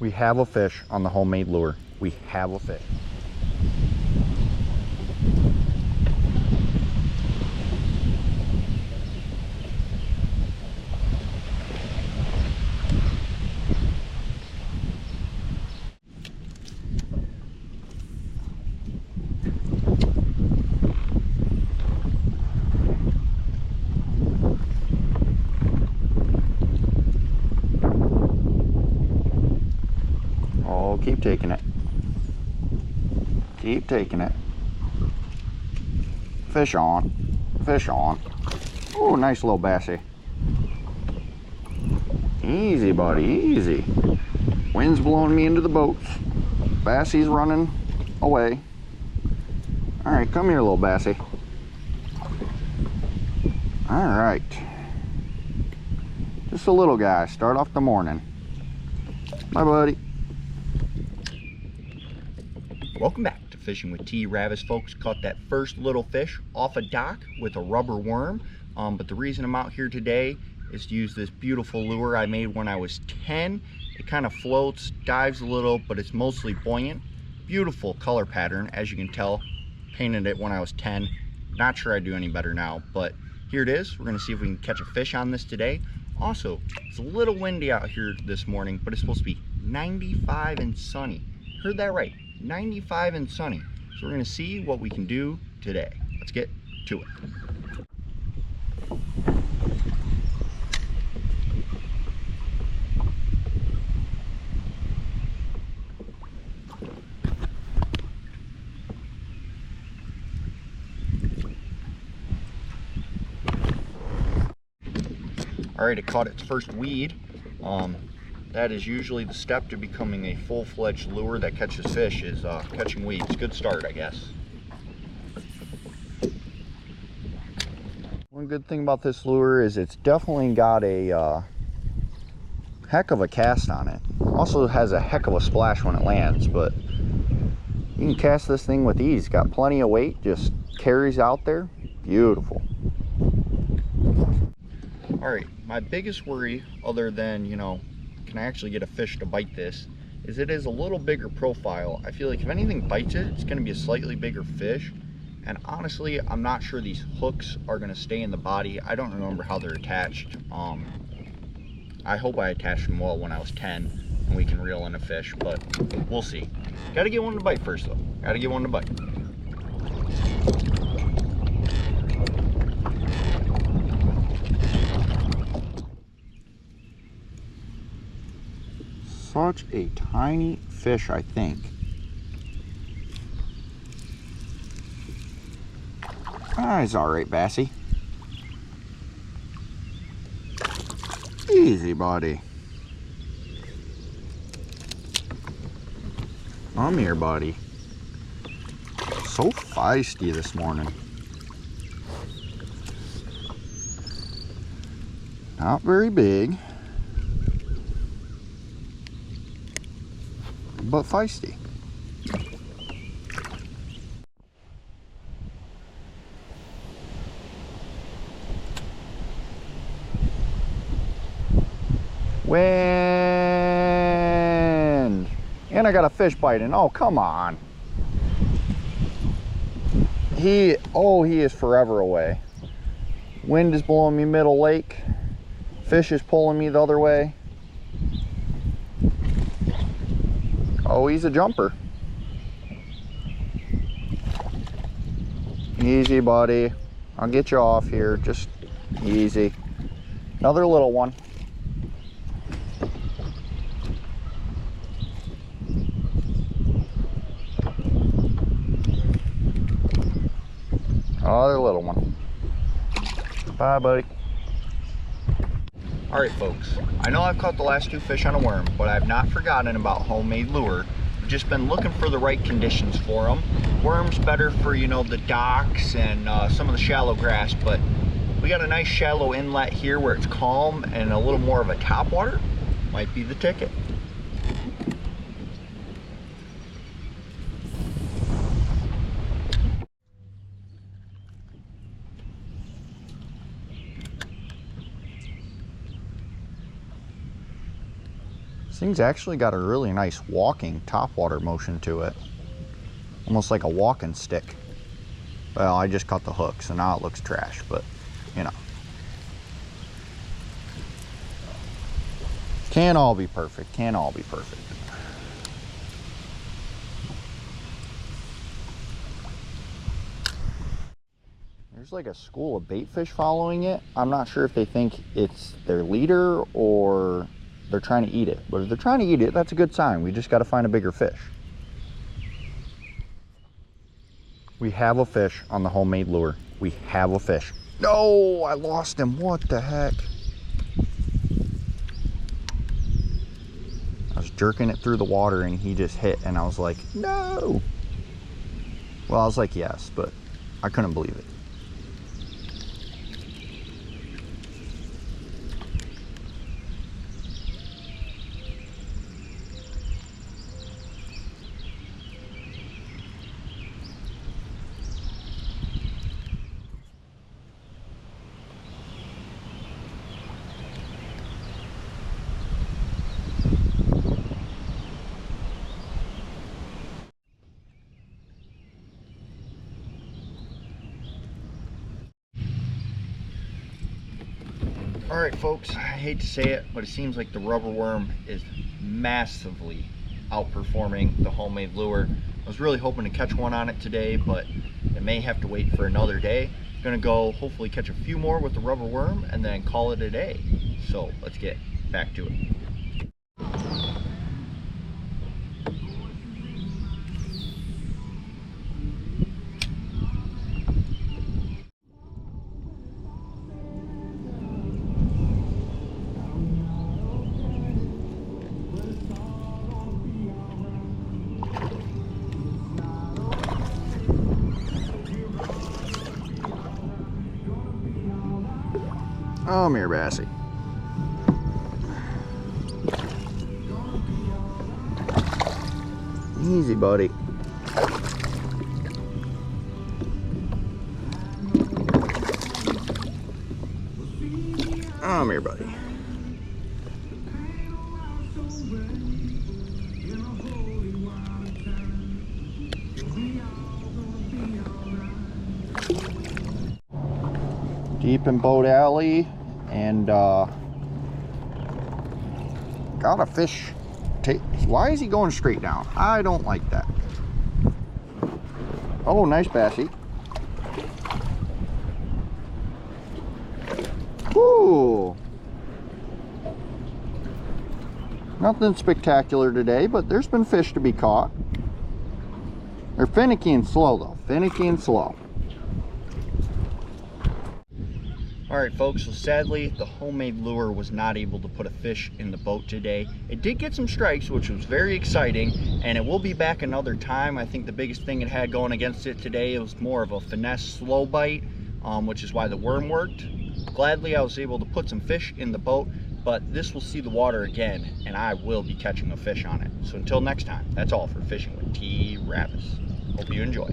We have a fish on the homemade lure. We have a fish. Oh, keep taking it. Keep taking it. Fish on. Fish on. Oh, nice little bassy. Easy, buddy, easy. Wind's blowing me into the boats. Bassy's running away. All right, come here, little bassy. All right. Just a little guy, start off the morning. Bye, buddy. Welcome back to Fishing with T-ravis, folks. Caught that first little fish off a dock with a rubber worm. But the reason I'm out here today is to use this beautiful lure I made when I was 10. It kind of floats, dives a little, but it's mostly buoyant. Beautiful color pattern, as you can tell. Painted it when I was 10. Not sure I'd do any better now, but here it is. We're gonna see if we can catch a fish on this today. Also, it's a little windy out here this morning, but it's supposed to be 95 and sunny. Heard that right, 95 and sunny. So we're gonna see what we can do today. Let's get to it. All right, it caught its first weed. That is usually the step to becoming a full-fledged lure that catches fish, is catching weeds. Good start, I guess. One good thing about this lure is it's definitely got a heck of a cast on it. Also has a heck of a splash when it lands, but you can cast this thing with ease. Got plenty of weight, just carries out there. Beautiful. All right, my biggest worry, other than, you know, can I actually get a fish to bite this, is it is a little bigger profile. I feel like if anything bites it, it's gonna be a slightly bigger fish. And honestly, I'm not sure these hooks are gonna stay in the body. I don't remember how they're attached. I hope I attached them well when I was 10 and we can reel in a fish, but we'll see. Gotta get one to bite first though. Gotta get one to bite. Such a tiny fish, I think. Ah, he's all right, Bassy. Easy, buddy. Come here, buddy. So feisty this morning. Not very big, but feisty. Wind! And I got a fish biting. Oh, come on. He is forever away. Wind is blowing me middle lake. Fish is pulling me the other way. Oh, he's a jumper. Easy, buddy. I'll get you off here. Just easy. Another little one. Another little one. Bye, buddy. All right, folks. I know I've caught the last two fish on a worm, but I've not forgotten about homemade lure. I've just been looking for the right conditions for them. Worms better for, you know, the docks and some of the shallow grass, but we got a nice shallow inlet here where it's calm and a little more of a topwater. Might be the ticket. This thing's actually got a really nice walking topwater motion to it. Almost like a walking stick. Well, I just cut the hook, so now it looks trash, but you know. Can't all be perfect, can't all be perfect. There's like a school of bait fish following it. I'm not sure if they think it's their leader or they're trying to eat it. But if they're trying to eat it, that's a good sign. We just got to find a bigger fish. We have a fish on the homemade lure. We have a fish. No, I lost him. What the heck? I was jerking it through the water and he just hit and I was like, no. Well, I was like, yes, but I couldn't believe it. All right, folks, I hate to say it, but it seems like the rubber worm is massively outperforming the homemade lure. I was really hoping to catch one on it today, but it may have to wait for another day. I'm gonna go hopefully catch a few more with the rubber worm and then call it a day. So let's get back to it. Come here, Bassie. Easy, buddy. Come here, buddy. Deep in Boat Alley, and got a fish. Why is he going straight down? I don't like that. Oh, nice Bassie. Ooh. Nothing spectacular today, but there's been fish to be caught. They're finicky and slow though, finicky and slow. All right, folks, so sadly the homemade lure was not able to put a fish in the boat today. It did get some strikes, which was very exciting, and it will be back another time. I think the biggest thing it had going against it today was more of a finesse slow bite, which is why the worm worked. Gladly I was able to put some fish in the boat, but this will see the water again and I will be catching a fish on it. So until next time, that's all for Fishing with T-ravis. Hope you enjoy.